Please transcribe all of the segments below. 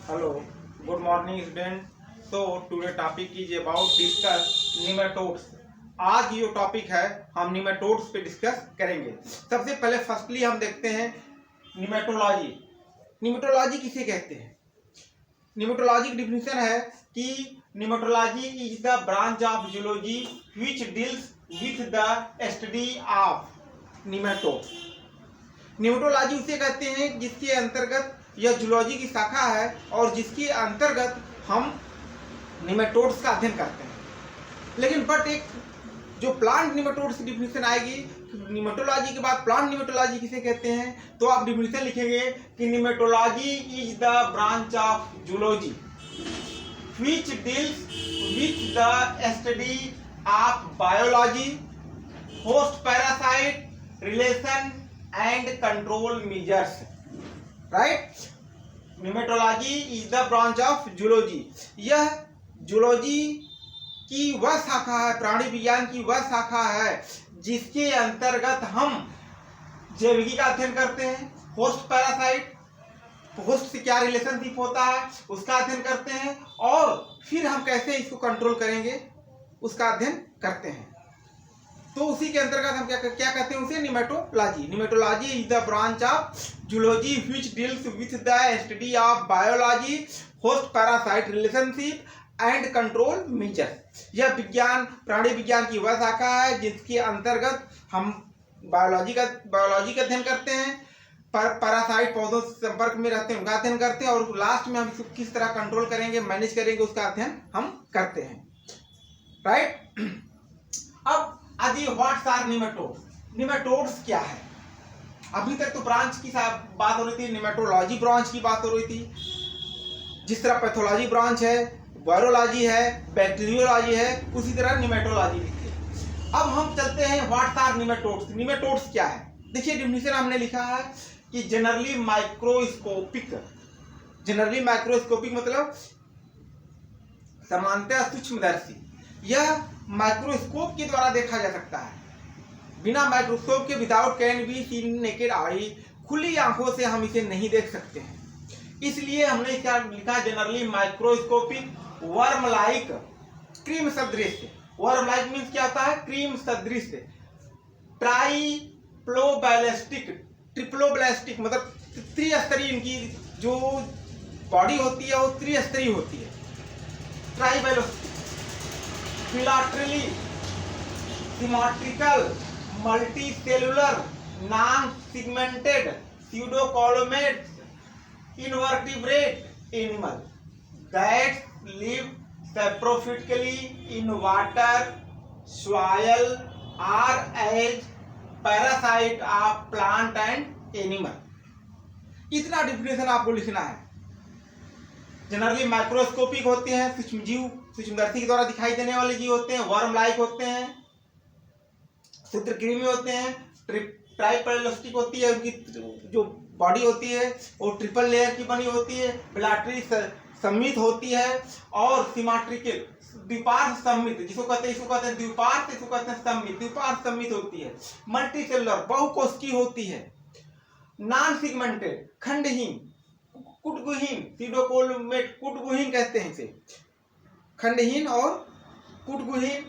Hello, good morning student. So today topic is about discuss nematodes. आज ये topic है, हम निमेटोड्स पे डिस्कस करेंगे। सबसे पहले फर्स्टली हम देखते हैं निमेटोलॉजी। निमेटोलॉजी किसे कहते हैं? निमेटोलॉजी की डिफिनेशन है कि nematology is the branch of zoology which deals with the study of nematodes. Nematology उसे कहते हैं जिसके अंतर्गत यह जूलॉजी की शाखा है और जिसके अंतर्गत हम निमेटोड्स का अध्ययन करते हैं। लेकिन बट एक जो प्लांट निमेटोड्स की डिफिनेशन आएगी, निमेटोलॉजी के बाद प्लांट निमेटोलॉजी किसे कहते हैं, तो आप डिफिनेशन लिखेंगे कि nematology is the branch of zoology which deals with the study of biology, host parasite, relation and control measures. Right, nematology is the branch of zoology. यह जूलॉजी की वह शाखा है, प्राणी विज्ञान की वह शाखा है जिसके अंतर्गत हम जैविकी का अध्ययन करते हैं, होस्ट पैरासाइट, होस्ट से क्या रिलेशनशिप होता है उसका अध्ययन करते हैं, और फिर हम कैसे इसको कंट्रोल करेंगे उसका अध्ययन करते हैं। तो उसी के अंतर्गत हम क्या कहते हैं उसे, nematology. Nematology is the branch of zoology which deals with the study of biology, host parasite, relationship and control measures. यह विज्ञान, प्राणी विज्ञान की वह शाखा है जिसके अंतर्गत हम बायोलॉजी का अध्ययन करते हैं, पैरासाइट पौधों से संपर्क में रहते हैं उनका अध्ययन करते हैं, और लास्ट में हम इसको किस तरह कंट्रोल करेंगे, मैनेज करेंगे उसका अध्ययन हम करते हैं। राइट, अब आदि व्हाट्स आर निमेटोड्स। निमेटोड्स क्या है? अभी तक तो ब्रांच की बात हो रही थी, निमेटोलॉजी ब्रांच की बात हो रही थी। जिस तरह पैथोलॉजी ब्रांच है, वायरोलॉजी है, बैक्टीरियोलॉजी है, उसी तरह निमेटोलॉजी लिखी है। अब हम चलते हैं व्हाट्स आर निमेटोड्स। निमेटोड्स क्या है? देखिए डिफिनेशन हमने लिखा है कि जनरली माइक्रोस्कोपिक। जनरली माइक्रोस्कोपिक मतलब सामान्यतः सूक्ष्मदर्शी। यह माइक्रोस्कोप के द्वारा देखा जा सकता है, बिना माइक्रोस्कोप के without can be seen naked eye, खुली आंखों से हम इसे नहीं देख सकते हैं। इसलिए हमने क्या लिखा, generally microscopic, worm like, cream सदृश। वर्म लाइक मीन्स क्या होता है? क्रीम सदृश। ट्राइप्लोब्लास्टिक, ट्रिप्लोब्लास्टिक मतलब त्रिस्तरीय, इनकी जो बॉडी होती है वो त्रिस्तरीय होती है। Triploblastic, bilaterally, symmetrical, multicellular, non segmented, pseudocolumnates, invertebrate animal that live saprophytically in water, soil or as parasite of plant and animal। इतना डिफिनेशन आपको लिखना है। जनरली माइक्रोस्कोपिक होते हैं, सूक्ष्मजीव, सूक्ष्मदर्शी के द्वारा दिखाई देने वाले जीव होते हैं, वर्म लाइक होते हैं, सूत्रकृमि होते हैं, ट्राइप्लोब्लास्टिक होती है, उनकी जो बॉडी होती है वो ट्रिपल लेयर की बनी होती है, बिलाटरी सम्मित होती है, और सिमेट्रिकल, द्विपार्श्व सम्मित, जिसको कहते हैं द्विपार्श्व, इसको कहते हैं सम्मित, द्विपार्श्व सम्मित होती है। मल्टीसेलुलर, बहुकोशिकीय होती है। नॉन सेगमेंटेड, खंडहीन, कुटगुहीन, सीडोकोलमेट, कुटगुहीन कहते हैं इसे, खंडहीन और कुटगुहीन।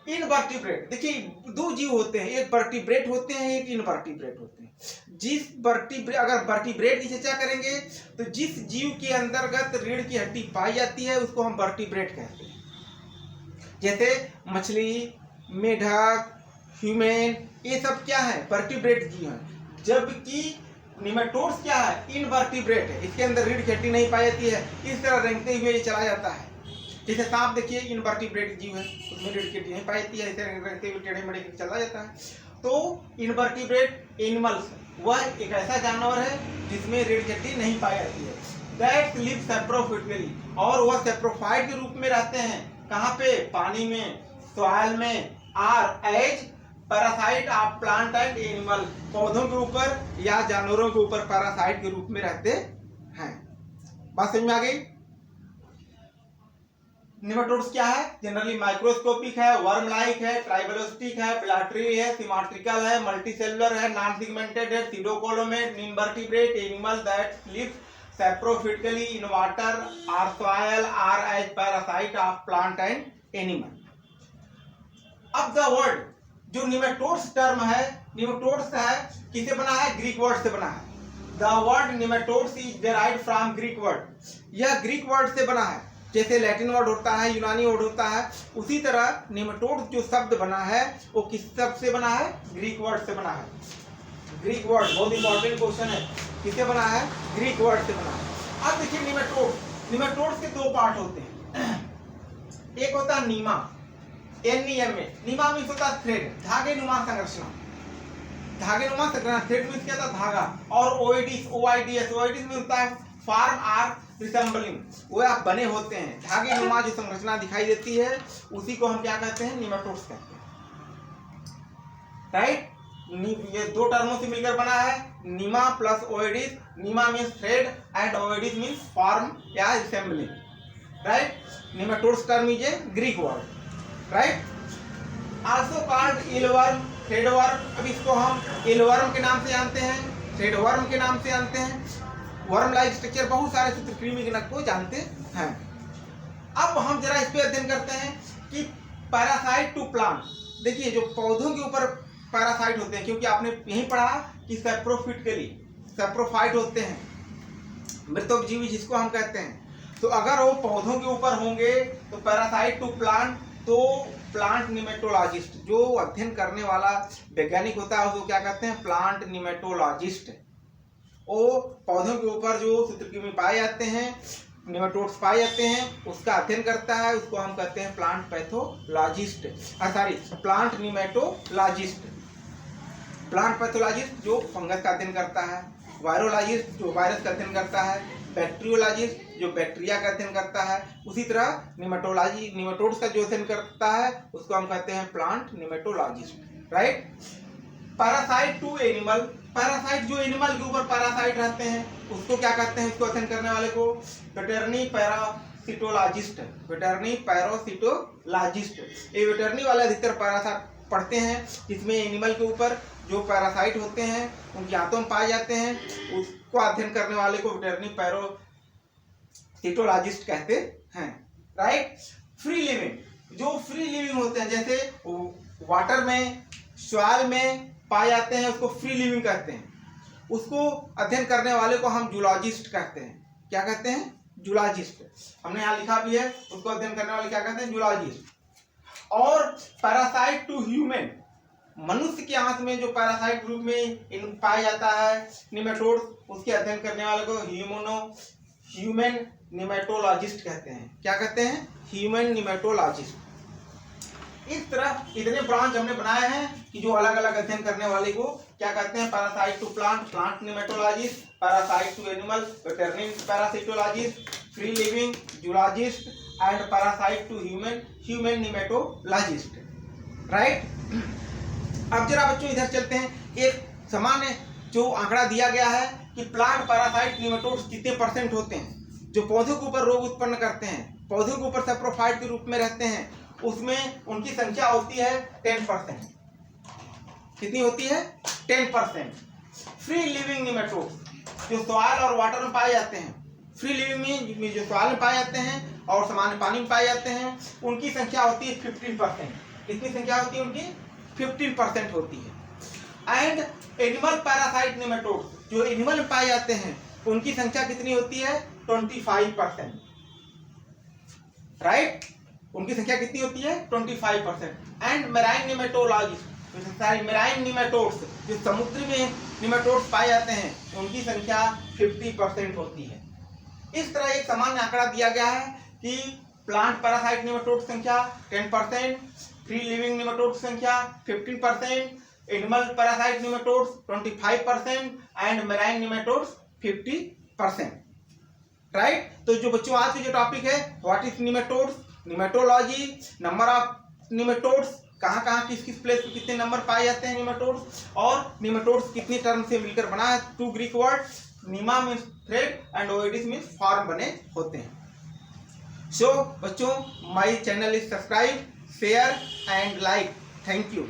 इनवर्टिब्रेट, देखिए दो जीव होते हैं, एक वर्टिब्रेट होते हैं, एक इनवर्टिब्रेट होते हैं। जिस अगर वर्टिब्रेट की चर्चा करेंगे तो जिस जीव के अंतर्गत रीढ़ की हड्डी पाई जाती है उसको हम वर्टिब्रेट कहते हैं। जैसे मछली, मेढक, ह्यूमन, ये सब क्या है? वर्टिब्रेट जीव हैं। जबकि निमेटोड्स क्या है? इनवर्टिब्रेट है, इसके अंदर रीढ़ की हड्डी नहीं पाई जाती है, इस तरह रेंगते हुए ये चला जाता है। जैसे सांप देखिए इनवर्टिब्रेट जीव है, उसमें रीढ़ की हड्डी नहीं पाई जाती है, इसे रेंगते हुए टेढ़े मेढ़े चला जाता है। तो इनवर्टिब्रेट एनिमल्स वह एक ऐसा जानवर है जिसमें रीढ़ की हड्डी नहीं पाई जाती है। दैट लिव सैप्रोफिटिकली, और वह सैप्रोफाइट के रूप में रहते हैं। कहाँ पे? पानी में, सॉइल में, are as parasite of plant and animal, पौधों के ऊपर या जानवरों के ऊपर पैरासाइट के रूप में रहते हैं। बात समझ में आ गई? निमेटोड्स क्या है? जनरली माइक्रोस्कोपिक है, वर्म लाइक है, ट्राइबैलोस्टिक है, बिलाटरी है, सिमेट्रिकल है, मल्टीसेलुलर है, नॉन सेगमेंटेड है, pseudocoelomate, invertebrate animal that lives saprophytically in water or soil or as parasite of plant and animal. अब द वर्ड जो निमेटोड्स टर्म है, निमेटोड्स है किसे बना है? ग्रीक वर्ड से बना है। The word nematodes is derived from Greek word, यह ग्रीक वर्ड से बना है। जैसे लैटिन वर्ड होता है, यूनानी वर्ड होता है, उसी तरह निमेटोड्स जो शब्द बना है वो किस शब्द से बना है? ग्रीक वर्ड से बना है। ग्रीक वर्ड बहुत इंपॉर्टेंट क्वेश्चन है, किससे बना है? ग्रीक वर्ड से बना है। अब देखिए निमेटोड्स के दो पार्ट होते हैं। एक होता है नीमा, NEMA, नीमा मीन्स होता है थ्रेड, धागे नुमा संरचना। धागे नुमा संरचना, थ्रेड मीन्स क्या था? धागा। और ओइडिस मीन्स होता है फॉर्म आर रिसेंबलिंग, वो आप बने होते हैं। धागे नुमा जो संरचना दिखाई देती है उसी को हम क्या कहते हैं? निमेटोड्स कहते हैं। राइट, ये दो टर्मों से मिलकर बना है, nema plus oides. Nema means thread and oides means form या resembling. Right, nematodes term is a Greek word. Right, also called eelworm, threadworm. अब इसको हम इलवर्म के नाम से जानते हैं, थ्रेडवर्म के नाम से जानते हैं। वर्म लाइक स्ट्रक्चर बहुत सारे सूत्रकृमिनक को जानते हैं। अब हम जरा इस पे अध्ययन करते हैं कि पैरासाइट टू प्लांट। देखिए जो पौधों के ऊपर पैरासाइट होते हैं, क्योंकि आपने यही पढ़ा कि सैप्रोफाइट होते हैं, मृतक जीवी जिसको हम कहते हैं। तो अगर वो पौधों के ऊपर होंगे तो पैरासाइट टू प्लांट, तो प्लांट निमेटोलॉजिस्ट जो अध्ययन करने वाला वैज्ञानिक होता है उसको क्या कहते हैं? प्लांट निमेटोलॉजिस्ट। वो पौधों के ऊपर जो सूत्रकृमि पाए जाते हैं, निमेटोड्स पाए जाते हैं, उसका अध्ययन करता है, उसको हम कहते हैं plant pathologist, plant nematologist. Plant pathologist जो फंगस का अध्ययन करता है, वायरोलॉजिस्ट जो वायरस का अध्ययन करता है, बैक्टीरियोलॉजिस्ट जो बैक्टीरिया का अध्ययन करता है। उसी तरह निमेटोड्स का जो अध्ययन करता है उसको हम कहते हैं plant nematologist. Right, parasite to animal, parasite जो एनिमल के ऊपर पैरासाइट रहते हैं उसको क्या कहते हैं? इसको अध्ययन करने वाले को वेटरनरी पैरासिटोलॉजिस्ट, वेटरनरी पैरासिटोलॉजिस्ट। ये वेटरनरी वाले अधिकतर पैरासाइट पढ़ते हैं, जिसमें एनिमल के ऊपर जो पैरासाइट होते हैं उनके आंतों में पाए जाते हैं, उसको अध्ययन करने वाले को वेटरनरी पैरासिटोलॉजिस्ट कहते हैं। राइट, फ्री लिविंग जो फ्री लिविंग होते हैं, जैसे वाटर में, सॉइल में पाए जाते हैं, उसको फ्री लिविंग कहते हैं। उसको अध्ययन करने वाले को हम जूलॉजिस्ट कहते हैं। क्या कहते हैं? जूलॉजिस्ट। हमने यहाँ लिखा भी है, उसको अध्ययन करने वाले क्या कहते हैं? जूलॉजिस्ट। और पैरासाइट टू ह्यूमन, मनुष्य के आंत में जो पैरासाइट रूप में पाया जाता है निमेटोड, उसके अध्ययन करने वाले को ह्यूमन निमेटोलॉजिस्ट कहते हैं। क्या कहते हैं? ह्यूमन निमेटोलॉजिस्ट। इस तरह इतने ब्रांच हमने बनाए हैं कि जो अलग अलग अध्ययन करने वाले को क्या कहते हैं? Parasite to plant, plant nematologist, parasite to animal, veterinary parasitologist, free living zoologist and parasite to human, human nematologist. Right, अब जरा बच्चों इधर चलते हैं। एक सामान्य जो आंकड़ा दिया गया है कि प्लांट पैरासाइट निमेटोड्स कितने % होते हैं जो पौधों के ऊपर रोग उत्पन्न करते हैं, पौधों के ऊपर सैप्रोफाइट के रूप में रहते हैं, उसमें उनकी संख्या होती है 10%। कितनी होती है? 10%। फ्री लिविंग निमेटोड्स जो सॉइल और वाटर में पाए जाते हैं, फ्री लिविंग में जो सॉइल में पाए जाते हैं और सामान्य पानी में पाए जाते हैं, उनकी संख्या होती है 15%। कितनी संख्या होती है उनकी? 15% होती है। एंड एनिमल पैरासाइट निमेटोड्स जो एनिमल में पाए जाते हैं उनकी संख्या कितनी होती है? 25%। राइट, उनकी संख्या कितनी होती है? 25%। एंड मेराइन निमेटोलॉजिस्ट, मेराइन निमेटोड्स जो समुद्र में निमेटोड्स पाए जाते हैं उनकी संख्या 50% होती है। इस तरह एक सामान्य आंकड़ा दिया गया है कि प्लांट पैरासाइट निमेटोड संख्या 10%, फ्री लिविंग निमेटोड संख्या 15%, animal parasite nematodes 25% and marine nematodes 50%। Right, तो जो बच्चों आज की जो टॉपिक है what is nematodes, nematology, number of nematodes, कहाँ किस प्लेस पे कितने नंबर पाए जाते हैं निमेटोड्स, और निमेटोड्स कितनी टर्म से मिलकर बना है? 2 Greek word, nema means thread and oides means form बने होते हैं। सो बच्चों, my channel is subscribe, share and like. Thank you.